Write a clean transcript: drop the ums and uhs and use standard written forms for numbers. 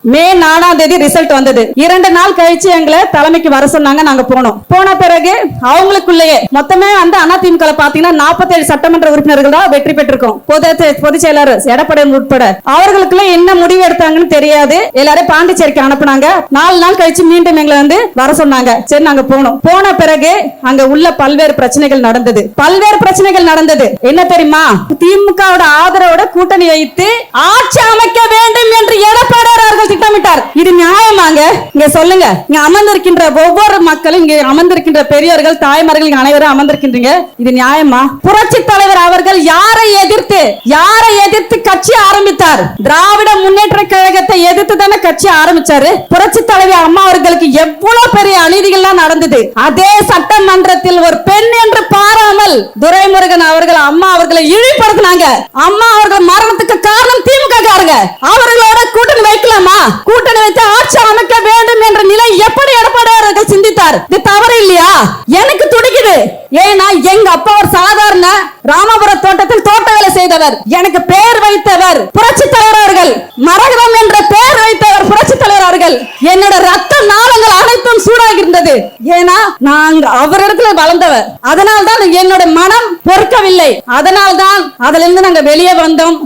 மே 4ஆம் தேதி ரிசல்ட் வந்தது. 2 நாள் கழிச்சு எங்களை தலைமைக்கு வர சொன்னாங்க. நாங்க போனோம். போன பிறகு அவங்களுக்குள்ளேயே மொத்தமே அதிமுக பாத்தீங்கன்னா 47 சட்டமன்ற உறுப்பினர்கள் தான் வெற்றி பெற்றிருக்கோம். பொதுச் செயலாளர் எடப்பாடி உட்பட அவர்களுக்குள்ள என்ன முடிவு எடுத்தாங்கன்னு தெரியாது. எல்லாரும் பாண்டிச்சேரிக்கு அனுப்புனாங்க. 4 நாள் கழிச்சு மீண்டும் எங்களை வர சொன்னாங்க. சரி, நாங்க போனோம். போன பிறகு அங்க உள்ள பல்வேறு பிரச்சனைகள் நடந்தது. என்ன தெரியுமா? திமுக ஆதரவோட கூட்டணி வைத்து ஆட்சி அமைக்க வேண்டும் என்று எடப்பாடி திட்டமிட்டார். இது நியாயமாங்க? இங்க சொல்லுங்க. இங்க அமர்ந்திருக்கின்ற ஒவ்வொரு மக்களும், இங்க அமர்ந்திருக்கின்ற பெரியவர்கள், தாய்மார்கள் அனைவரும் அமர்ந்திருக்கின்றீங்க. இது நியாயமா? புரட்சி தலைவர் அவர்கள் யாரை எதிர்த்து கட்சி ஆரம்பித்தார்? திராவிட முன்னேற்ற கழகத்தை எதிர்த்து தானே கட்சி ஆரம்பிச்சாரு. புரட்சி தலைவர் அம்மா அவர்களுக்கு எவ்வளவு பெரிய அநீதிகள்லாம் நடந்தது. அதே சட்டமன்றத்தில் ஒரு பெண் என்று பாராமல் துரைமுருகன் அவர்கள் அம்மா அவர்களை இழிவுபடுத்தினாங்க. அம்மா அவர்கள் மரணத்துக்கு காரணம் திமுக காரங்க. அவர்களோட கூட்டணி வைக்கலாமா? கூட்டணி வைத்து ஆட்சி அமைக்க வேண்டும் என்ற நிலை எப்படி எடப்பாடி அவர்கள் சிந்தித்தார்? இது தவறு இல்லையா? எனக்கு துடிக்குது. ஏன்னா எங்க அப்பா ஒரு சாதாரண ராமபுரம் தோட்டத்தில் தோட்ட வேலை செய்தவர். எனக்கு பெயர் வைத்தவர் புரட்சி தலைவர் அவர்கள். மரகதம் என்ற பெயர் வைத்தவர் புரட்சி தலைவர் அவர்கள். என்னோட ரத்த நாளங்கள் அனைத்தும் சூடாகி இருந்தது. ஏன்னா நாங்க அவரிடத்துல வளர்ந்தவர். அதனால்தான் என்னோட மனம் பொறுக்கவில்லை. அதனால்தான் அதிலிருந்து நாங்க வெளியே வந்தோம்.